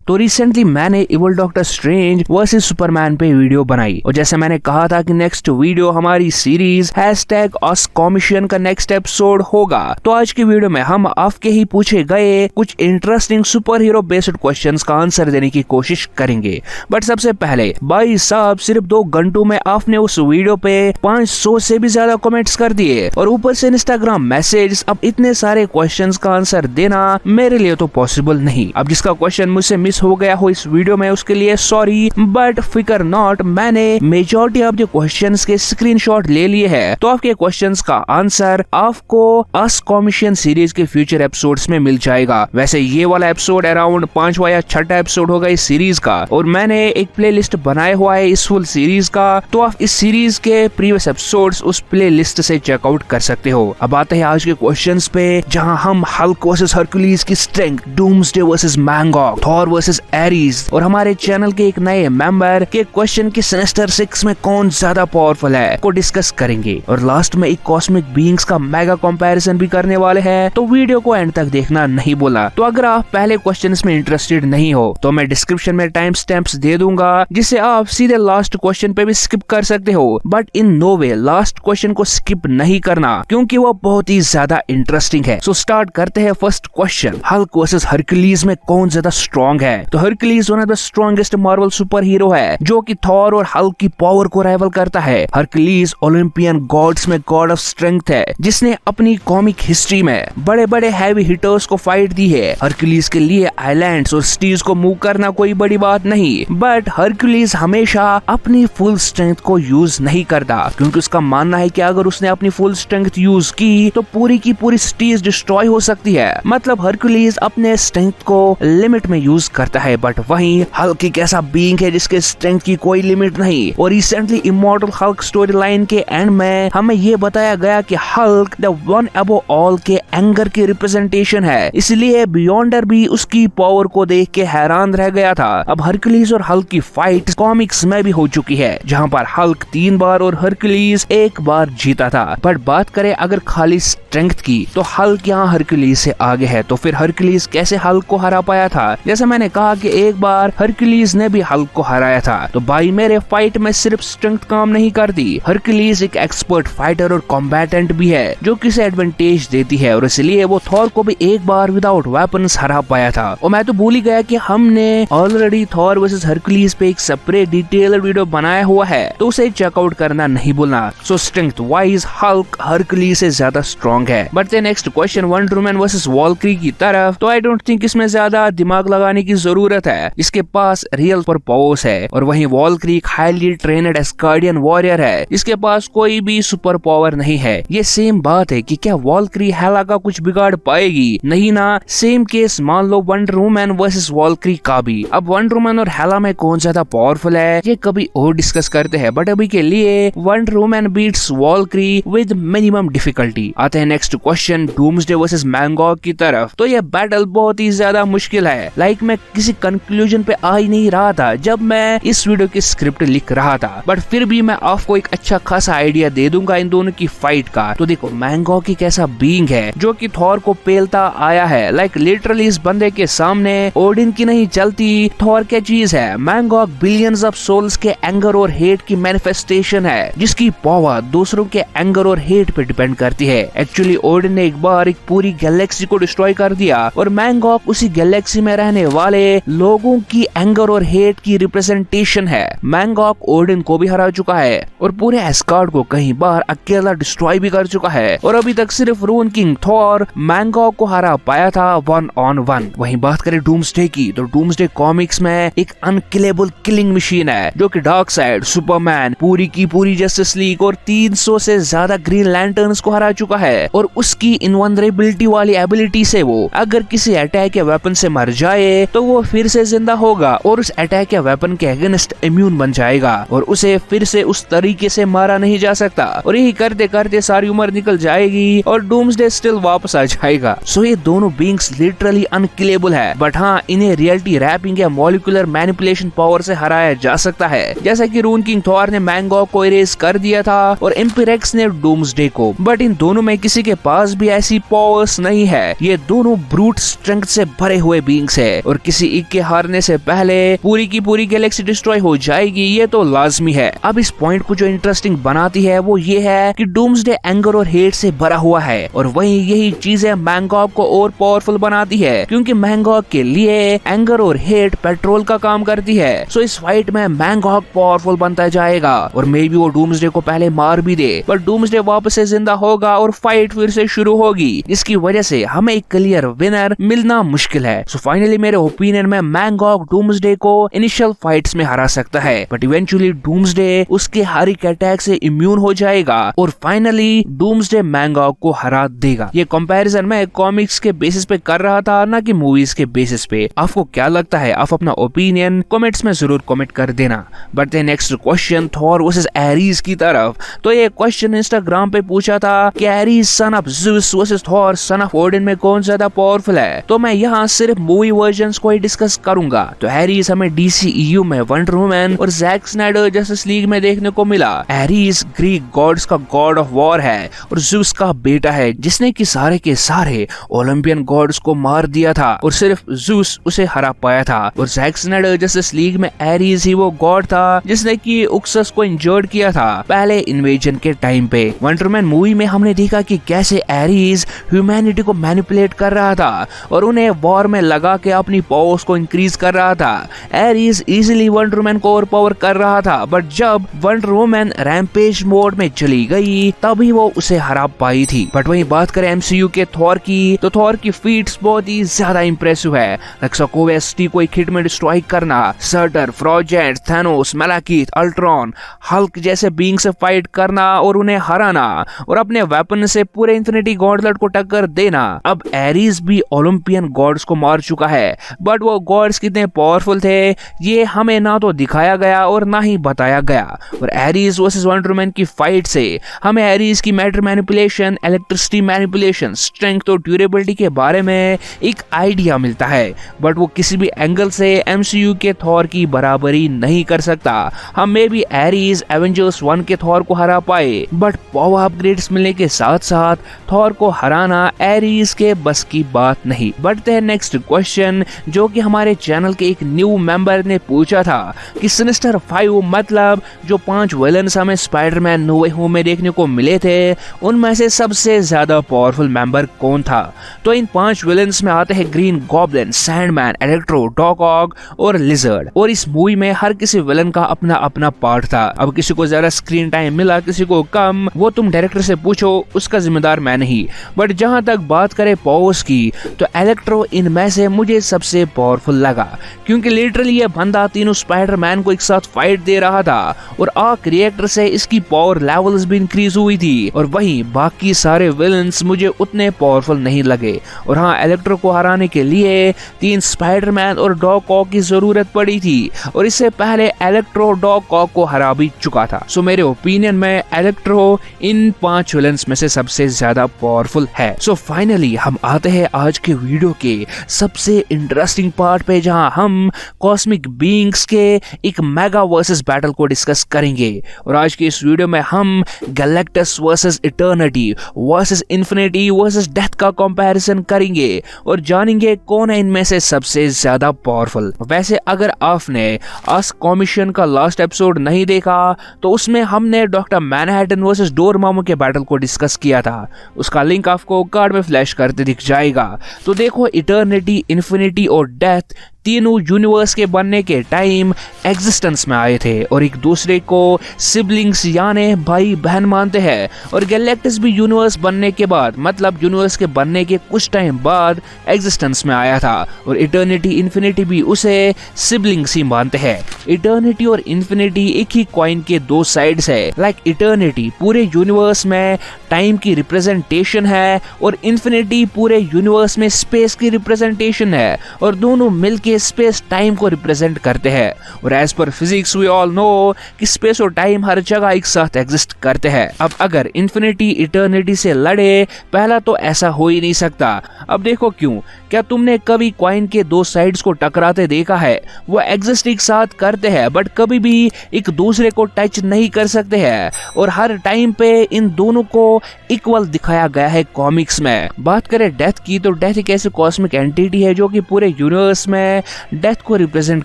तो रिसेंटली मैंने evil doctor strange versus Superman पे वीडियो बनाई और जैसे मैंने कहा था कि नेक्स्ट वीडियो हमारी सीरीज #AskCommission का नेक्स्ट एपिसोड होगा। तो आज की वीडियो में हम आपके ही पूछे गए कुछ interesting super hero based questions का आंसर देने की कोशिश करेंगे। बट सबसे पहले भाई साहब सिर्फ 2 घंटों में आपने उस वीडियो पे 500 से भी ज्यादा कमेंट्स कर दिए और ऊपर से इंस्टाग्राम मैसेज। अब इतने सारे क्वेश्चंस का आंसर देना मेरे लिए तो पॉसिबल नहीं। अब जिसका क्वेश्चन मुझसे मिस हो गया हो इस वीडियो में उसके लिए सॉरी, बट फिकर नॉट, मैंने मेजॉरिटी ऑफ द क्वेश्चंस के स्क्रीनशॉट ले लिए हैं। तो आपके क्वेश्चंस का आंसर आपको AskCommission सीरीज के फ्यूचर एपिसोड्स में मिल जाएगा। वैसे ये वाला एपिसोड अराउंड 5वां या 6ठा एपिसोड होगा इस सीरीज का और मैंने एक प्लेलिस्ट बनाया हुआ है इस फुल सीरीज का। तो आप इस सीरीज के प्रीवियस एपिसोड्स उस प्लेलिस्ट से चेकआउट कर सकते हो। अब आते हैं आज के क्वेश्चंस पे, जहां हम हल्क वर्सेस हरक्यूलिस की strength, Doomsday versus Mangog, Thor versus Ares और हमारे चैनल के एक नए मेंबर के क्वेश्चन की सिनेस्टर 6 में कौन ज्यादा पावरफुल है को डिस्कस करेंगे और लास्ट में एक कॉस्मिक बीइंग्स का मेगा कंपैरिजन भी करने वाले हैं। तो वीडियो को एंड तक देखना नहीं बोला। तो अगर आप पहले क्वेश्चंस में इंटरेस्टेड नहीं हो तो मैं डिस्क्रिप्शन में टाइम स्टैम्प्स दे दूंगा जिससे आप सीधे लास्ट क्वेश्चन पे भी स्किप कर सकते हो। But in no way last question को स्किप नहीं करना क्योंकि वो बहुत ही ज्यादा इंटरेस्टिंग है। सो स्टार्ट करते हैं first question, Hulk versus Hercules में कौन ज्यादा स्ट्रॉन्ग है। तो Hercules one of the strongest Marvel super hero है जो कि थॉर और हल्क की पावर को राइवल करता है। हरक्यूलिस ओलंपियन गॉड्स में गॉड ऑफ स्ट्रेंथ है जिसने अपनी कॉमिक हिस्ट्री में बड़े बड़े हैवी हिटर्स को फाइट दी है। हरक्यूलिस के लिए आइलैंड्स और सिटीज को मूव करना कोई बड़ी बात नहीं, बट हरक्यूलिस हमेशा अपनी फुल स्ट्रेंथ को यूज नहीं करता क्योंकि उसका मानना है कि अगर उसने अपनी फुल स्ट्रेंथ यूज की तो पूरी की पूरी सिटीज डिस्ट्रॉय हो सकती है। मतलब हरक्यूलिस अपने स्ट्रेंथ को लिमिट में यूज करता है। बट वहीं हल्क एक ऐसा बीइंग है जिसके स्ट्रेंथ की कोई लिमिट नहीं। और recently immortal Hulk story line के एंड में हमें ये बताया गया कि Hulk the one above all के एंगर की रिप्रेजेंटेशन है, इसलिए बियॉन्डर भी उसकी पावर को देख के हैरान रह गया था। अब हरक्यूलिस और हल्क की फाइट कॉमिक्स में भी हो चुकी है जहां पर हल्क 3 बार और हरक्यूलिस 1 बार जीता था। बट बात करें अगर खाली स्ट्रेंथ की तो हल्क यहाँ हरक्यूलिस से आगे है। तो फिर हरक्यूलिस कैसे हल्क को हरा पाया था? जैसे मैंने कहा कि एक बार हरक्यूलिस ने भी हल्क को हराया था। तो भाई मेरे फाइट में सिर्फ स्ट्रेंथ काम नहीं करती, हरक्यूलिस एक एक्सपर्ट फाइटर और कॉम्बैटेंट भी है जो किसे एडवांटेज देती है और इसलिए वो थॉर को भी एक बार विदाउट वेपन्स हरा पाया था। और मैं तो भूल ही गया कि हमने ऑलरेडी थॉर वर्सेस हरक्यूलिस पे एक सेपरेट डिटेल्ड वीडियो बनाया हुआ है, तो उसे चेकआउट करना नहीं भूलना। So strength wise Hulk Hercules से ज्यादा स्ट्रॉन्ग है। But next question Wonder Woman versus Valkyrie की तरफ। तो आई डोंट थिंक इसमें ज्यादा दिमाग लगाने की जरूरत है, इसके पास रियल सुपर पावर्स है और वहीं वॉल्क्री एक हाईली ट्रेन्ड एस्कार्डियन वॉरियर है, इसके पास कोई भी सुपर पावर नहीं है। ये सेम बात है कि क्या वॉल्क्री हेला का कुछ बिगाड़ पाएगी? नहीं ना। सेम केस मान लो वंडर वुमन वर्सेस वॉल्क्री का भी। अब वंडर वुमन और हेला में कौन ज्यादा पावरफुल है ये कभी और डिस्कस करते हैं, बट अभी के लिए Wonder Woman beats Valkyrie with minimum difficulty. आते हैं next question Doomsday versus Mangog की तरफ। तो ये बैटल बहुत ही ज्यादा मुश्किल है। लाइक मैं किसी कंक्लूजन पे आ ही नहीं रहा था जब मैं इस वीडियो की स्क्रिप्ट लिख रहा था, बट फिर भी मैं आपको एक अच्छा खासा आइडिया दे दूंगा इन दोनों की फाइट का। तो देखो मैंगॉक एक ऐसा बीइंग है जो कि थॉर को पेलता आया है। लाइक लिटरली इस बंदे के सामने ओडिन की नहीं चलती। थॉर क्या चीज है? मैंगॉक बिलियंस ऑफ सोल्स के एंगर और हेट की मैनिफेस्टेशन है जिसकी पावर दूसरों के एंगर और हेट पे डिपेंड करती है। एक्चुअली ओडिन ने एक बार एक पूरी गैलेक्सी को डिस्ट्रॉय कर दिया और मैंगॉक उसी गैलेक्सी में रहने वाले लोगों की एंगर और हेट की रिप्रेजेंटेशन है। मैंगॉक ओडिन को भी हरा चुका है और पूरे एस्गार्ड को कई बार अकेला डिस्ट्रॉय भी कर चुका है और अभी तक सिर्फ रून किंग थॉर मैंगॉक को हरा पाया था 1-on-1। वहीं बात करें डूम्सडे की तो डूम्सडे कॉमिक्स में एक अनकिलेबल किलिंग मशीन है जो कि डार्कसाइड, सुपरमैन, पूरी की पूरी जस्टिस लीग और 300 से ज्यादा ग्रीन लैंटर्न्स को हरा चुका है। और उसकी इनवल्नरेबिलिटी वाली एबिलिटी से वो अगर किसी अटैक या वेपन से मर जाए तो वो फिर से जिंदा होगा और उस अटैक या वेपन के अगेंस्ट इम्यून बन जाएगा और उसे फिर से उस तरीके से मारा नहीं जा सकता और यही करते करते सारी उम्र निकल जाएगी और डूम्सडे स्टिल वापस आ जाएगा। सो ये दोनों बीइंग्स लिटरली अनकिलेबल है, बट हाँ इन्हें रियलिटी रैपिंग या मॉलिक्यूलर मैनिपुलेशन पावर से हराया जा सकता है, जैसा कि रून किंग थॉर ने मैंगॉक को इरेज कर दिया था और एम्पिरेक्स ने डूम्सडे को। बट इन दोनों में किसी के पास भी ऐसी पावर्स नहीं है। ये दोनों ब्रूट स्ट्रेंथ से भरे हुए बीइंग्स है और किसी DCE के हारने से पहले पूरी की पूरी गैलेक्सी डिस्ट्रॉय हो जाएगी, ये तो लाजमी है। अब इस पॉइंट को जो इंटरेस्टिंग बनाती है वो ये है कि डूम्सडे एंगर और हेट से भरा हुआ है और वहीं यही चीजें मैंगॉक को और पावरफुल बनाती है, क्योंकि मैंगॉक के लिए एंगर और हेट पेट्रोल का काम करती है। सो इस फाइट में मैंगॉक पावरफुल बनता जाएगा और मे बी वो डूम्सडे को पहले मार भी दे, पर डूम्सडे वापस से जिंदा होगा और फाइट फिर से शुरू होगी, जिसकी वजह से हमें एक क्लियर विनर मिलना मुश्किल है। सो फाइनली मेरे ओपिनियन में मैंगॉक डूम्सडे को इनिशियल फाइट्स में हरा सकता है, बट इवेंचुअली डूम्सडे उसके हर एक अटैक से इम्यून हो जाएगा और फाइनली डूम्सडे मैंगॉक को हरा देगा। ये कंपैरिजन मैं कॉमिक्स के बेसिस पे कर रहा था, ना कि मूवीज के बेसिस पे। आपको क्या लगता है? आप अपना ओपिनियन कमेंट्स में जरूर कमेंट कर देना। बढ़ते next question Thor versus Aries की तरफ। तो ये क्वेश्चन इंस्टाग्राम पे पूछा था कि Aries son of Zeus versus Thor son of Odin में कौन ज्यादा पावरफुल है। तो मैं यहाँ सिर्फ मूवी वर्जन्स को ही डिस्कस करूंगा। तो एरीज हमें DCEU में वंडर वुमन और जैक स्नाइडर जस्टिस लीग में देखने को मिला। एरीज ग्रीक गॉड्स का गॉड ऑफ वॉर है और ज़्यूस का बेटा है, जिसने कि सारे के सारे ओलंपियन गॉड्स को मार दिया था और सिर्फ ज़्यूस उसे हरा पाया था। और जैक स्नाइडर जस्टिस लीग में एरीज ही वो गॉड था जिसने कि उक्सस को इंजर्ड किया था पहले इन्वेजन के टाइम पे। वंडर वुमन मूवी में हमने देखा कि कैसे एरीज ह्यूमैनिटी को मैनिपुलेट कर रहा था और उन्हें वॉर में लगा के अपनी पावर्स को इंक्रीज कर रहा था। एरीज इजीली वंडर वुमन को ओवरपावर कर रहा था, बट जब वंडर वुमन रैम्पेज मोड में चली गई तभी वो उसे हरा पाई थी। बट वहीं बात करें MCU के थॉर की, तो थॉर की फीट्स बहुत ही ज्यादा इंप्रेसिव है। रक्साकोवेस्टी को एक हिट में डिस्ट्रॉय करना, सर्टर, फ्रोजेंट, थैनोस, मेलाकीथ, अल्ट्रॉन, हल्क जैसे बीइंग से फाइट करना और उन्हें हराना और अपने वेपन से पूरे इन्फिनिटी गॉडलेट को टक्कर देना। अब एरीज भी ओलंपियन गॉड्स को मार चुका है, बट वो गॉड्स कितने पावरफुल थे ये हमें ना तो दिखाया गया और ना ही बताया गया। और एरीज वर्सेस वंडर वुमन की फाइट से हमें एरीज की matter manipulation, electricity manipulation, strength और ड्यूरेबिलिटी के बारे में एक आइडिया मिलता है, बट वो किसी भी एंगल से MCU के थॉर की बराबरी नहीं कर सकता। हम मे भी एरीज एवेंजर्स 1 के थॉर को हरा पाए, बट पावर अपग्रेड्स मिलने के साथ साथ थॉर को हराना एरीज के बस की बात नहीं। बढ़ते हैं नेक्स्ट क्वेश्चन, जो कि हमारे चैनल के एक न्यू मेंबर ने पूछा था कि सिनिस्टर 5 मतलब जो 5 विलन्स हमें स्पाइडरमैन नो वे होम में देखने को मिले थे, उनमें से सबसे ज्यादा पावरफुल मेंबर कौन था। तो इन 5 विलन्स में आते हैं Green Goblin, Sandman, Electro, Doc Ock और लिजर्ड। और इस मूवी में हर किसी विलन का अपना अपना पार्ट था। अब किसी को ज्यादा स्क्रीन टाइम मिला, किसी को कम, वो तुम डायरेक्टर से पूछो, उसका जिम्मेदार मैं नहीं। बट जहां तक बात करें पावर्स की, तो इलेक्ट्रो इनमें से मुझे सबसे पावरफुल लगा, क्योंकि लिटरली ये बंदा तीनों स्पाइडरमैन को एक साथ फाइट दे रहा था और आर्क रिएक्टर से इसकी पावर लेवल्स भी इंक्रीज हुई थी। और वहीं बाकी सारे विलन्स मुझे उतने पावरफुल नहीं लगे। और हाँ, इलेक्ट्रो को हराने के लिए 3 स्पाइडरमैन और डॉक ऑक की जरूरत पड़ी थी और इससे पहले इलेक्ट्रो डॉक ऑक को हरा भी चुका था। सो मेरे ओपिनियन में इलेक्ट्रो इन 5 विलन्स में से सबसे ज्यादा पावरफुल है। सो फाइनली हम आते हैं आज के वीडियो के सबसे इंटरेस्टिंग पार्ट पे, जहां हम कॉस्मिक बीइंग्स के एक मेगा वर्सेस बैटल को डिस्कस करेंगे। और आज के इस वीडियो में हम Galactus versus eternity versus Infinity versus death का कंपैरिजन करेंगे और जानेंगे कौन है इनमें से सबसे ज्यादा पावरफुल। वैसे अगर आपने आस्क कॉमिशन का लास्ट एपिसोड नहीं देखा तो उसमें हमने डॉक्टर मैनहट्टन वर्सेस डोरमामू के बैटल को डिस्कस किया था। उसका लिंक आपको कार्ड में फ्लैश करते दिख जाएगा। तो देखो, इटर्निटी, इन्फिनिटी और डेथ तीनों यूनिवर्स के बनने के टाइम एग्जिस्टेंस में आए थे और एक दूसरे को सिबलिंग्स यानी भाई बहन मानते हैं। और गैलेक्टस भी यूनिवर्स बनने के बाद, मतलब यूनिवर्स के बनने के कुछ टाइम बाद एग्जिस्टेंस में आया था और इटर्निटी, इन्फिनिटी भी उसे सिबलिंग्स ही मानते हैं। इटर्निटी और इन्फिनिटी एक ही कॉइन के 2 साइड्स है। लाइक इटर्निटी पूरे यूनिवर्स में टाइम की रिप्रेजेंटेशन है और इन्फिनिटी पूरे यूनिवर्स में स्पेस की रिप्रेजेंटेशन है और दोनों मिलके स्पेस टाइम को रिप्रेजेंट करते हैं। और एज पर फिजिक्स वी ऑल नो कि स्पेस और टाइम हर जगह एक साथ एग्जिस्ट करते हैं। अब अगर इन्फिनिटी इटर्निटी से लड़े, पहला तो ऐसा हो ही नहीं सकता। अब देखो क्यों, क्या तुमने कभी कॉइन के दो साइड्स को टकराते देखा है? वो एग्जिस्ट एक साथ करते हैं बट कभी भी एक दूसरे को टच नहीं कर सकते हैं और हर टाइम पे इन दोनों को इक्वल दिखाया गया है कॉमिक्स में। बात करें डेथ की तो डेथ एक ऐसी कॉस्मिक एंटिटी है जो कि पूरे यूनिवर्स में डेथ को रिप्रेजेंट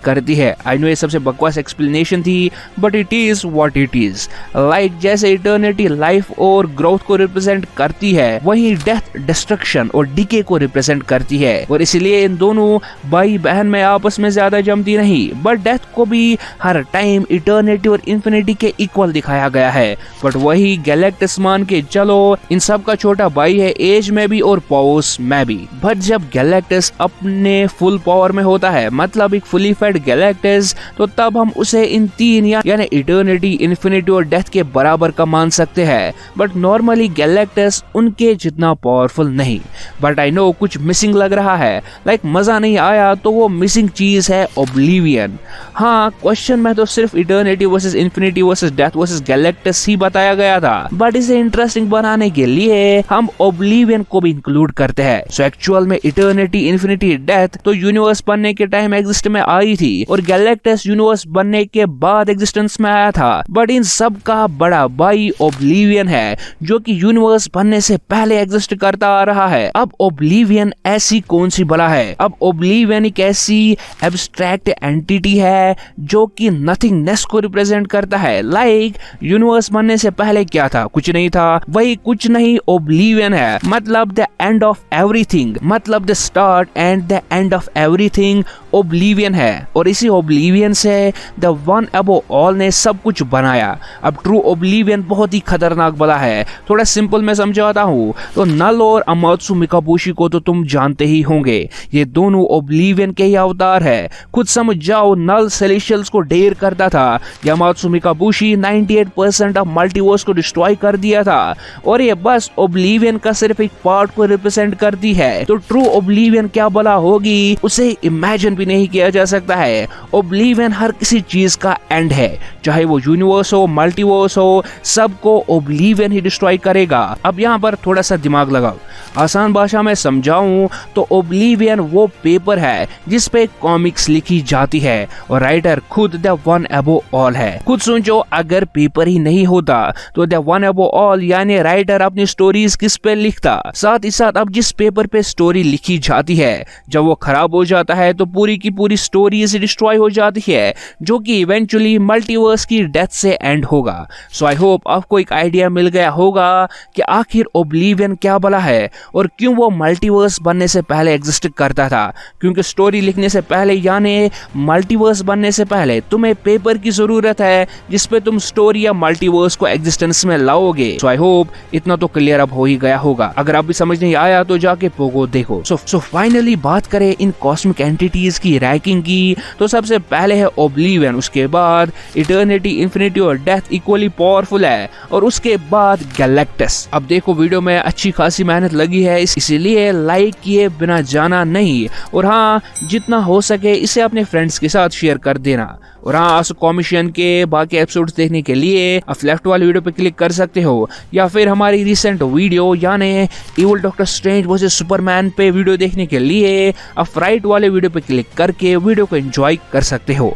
करती है। आई नो ये सबसे बकवास एक्सप्लेनेशन थी but it is what it is. Like जैसे इटर्निटी लाइफ और ग्रोथ को रिप्रेजेंट करती है वहीं डेथ डिस्ट्रक्शन और डीके को रिप्रेजेंट करती है और इसलिए इन दोनों भाई बहन में आपस में ज्यादा जमती नहीं बट डेथ को भी हर टाइम इटर्निटी और इन्फिनिटी के इक्वल दिखाया गया है। बट वही गैलेक्टस मान के चलो इन सब का छोटा भाई है एज में भी और पावर्स में भी। बट जब गैलेक्टस अपने फुल पावर में होता है मतलब एक फुली फेड गैलेक्टस तो तब हम उसे इन तीन यानी इटर्निटी इन्फिनिटी और डेथ के बराबर का मान सकते हैं। बट नॉर्मली गैलेक्टस उनके जितना पावरफुल नहीं। बट आई नो कुछ मिसिंग लग रहा है लाइक मजा नहीं आया तो वो मिसिंग चीज है ओब्लिवियन। हाँ क्वेश्चन में तो सिर्फ Eternity versus Infinity versus Death versus Galactus ही बताया गया था बट इसे इंटरेस्टिंग बनाने के लिए हम ओब्लिवियन को भी इंक्लूड करते हैं। सो एक्चुअल में इटर्निटी इन्फिनिटी डेथ तो यूनिवर्स बनने के टाइम एग्जिस्ट में आई थी और गैलेक्टस यूनिवर्स बनने के बाद एग्जिस्टेंस में आया था बट इन सब का बड़ा भाई ओब्लिवियन है जो कि यूनिवर्स बनने से पहले एग्जिस्ट करता आ रहा है। अब ओब्लिवियन ऐसी कौन सी बला है? अब ओब्लिवियन एक ऐसी एब्स्ट्रैक्ट एंटिटी है जो कि नथिंगनेस को रिप्रेजेंट करता है। लाइक यूनिवर्स बनने से पहले क्या था? कुछ नहीं था। वही कुछ नहीं ओब्लिवियन है मतलब द एंड ऑफ एवरीथिंग मतलब the start and the end of everything oblivion है और इसी ओब्लिवियन से द वन अबोव ऑल ने सब कुछ बनाया। अब ट्रू ओब्लिवियन बहुत ही खतरनाक बला है। थोड़ा सिंपल मैं समझाता हूँ तो नल और अमात्सु मिकाबुशी को तो तुम जानते ही होंगे। ये दोनों ओब्लिवियन के ही अवतार है। खुद समझ जाओ नल सेलेस्टियल्स को ढेर करता था। अमात्सु मिकाबुशी 98% ऑफ मल्टीवर्स को डिस्ट्रॉय कर दिया था और ये बस ओब्लिवियन का सिर्फ एक पार्ट को रिप्रेजेंट करती है। तो ट्रू ओब्लिवियन क्या बला होगी उसे इमेजिन भी नहीं किया जा सकता है। ओब्लिवियन हर किसी चीज का एंड है चाहे वो यूनिवर्स हो मल्टीवर्स हो सबको ओब्लिवियन ही डिस्ट्रॉय करेगा। अब यहाँ पर थोड़ा सा दिमाग लगाओ। आसान भाषा में समझाऊं तो ओब्लिवियन वो पेपर है जिस पे कॉमिक्स लिखी जाती है और राइटर खुद द वन अबोव ऑल है। खुद सोचो अगर पेपर ही नहीं होता तो द वन अबोव ऑल यानी राइटर अपनी स्टोरीज किस पे लिखता? साथ ही साथ अब जिस पेपर पे स्टोरी लिखी जाती है जब वो खराब हो जाता है तो पूरी की पूरी स्टोरीज डिस्ट्रॉय हो जाती है जो कि इवेंचुअली मल्टीवर्स की डेथ से एंड होगा। सो आई होप आपको एक आइडिया मिल गया होगा कि आखिर ओब्लिवियन क्या बला है और क्यों वो मल्टीवर्स बनने से पहले एग्जिस्ट करता था। क्योंकि स्टोरी लिखने से पहले यानी मल्टीवर्स बनने से पहले तुम्हें पेपर की जरूरत है जिसपे तुम स्टोरी या मल्टीवर्स को एग्जिस्टेंस में लाओगे। सो आई होप इतना तो क्लियर अब हो ही गया होगा। अगर आप भी समझ नहीं आया तो जाके पोगो देखो। सो फाइनली बात करें इन कॉस्मिक एंटिटीज की रैंकिंग की तो सबसे पहले है ओब्लिवियन, उसके बाद इटर्निटी इन्फिनिटी और डेथ इक्वली पावरफुल है और उसके बाद गैलेक्टस। अब देखो वीडियो में अच्छी खासी मेहनत लगी है इसीलिए लाइक किए बिना जाना नहीं और हाँ जितना हो सके इसे अपने फ्रेंड्स के साथ शेयर कर देना। और हाँ आसु कॉमिशियन के बाकी एपिसोड्स देखने के लिए आप लेफ्ट वाले वीडियो पे क्लिक कर सकते हो या फिर हमारी रिसेंट वीडियो यानी evil doctor strange versus Superman पे वीडियो देखने के लिए आप राइट वाले वीडियो पे क्लिक करके वीडियो को एंजॉय कर सकते हो।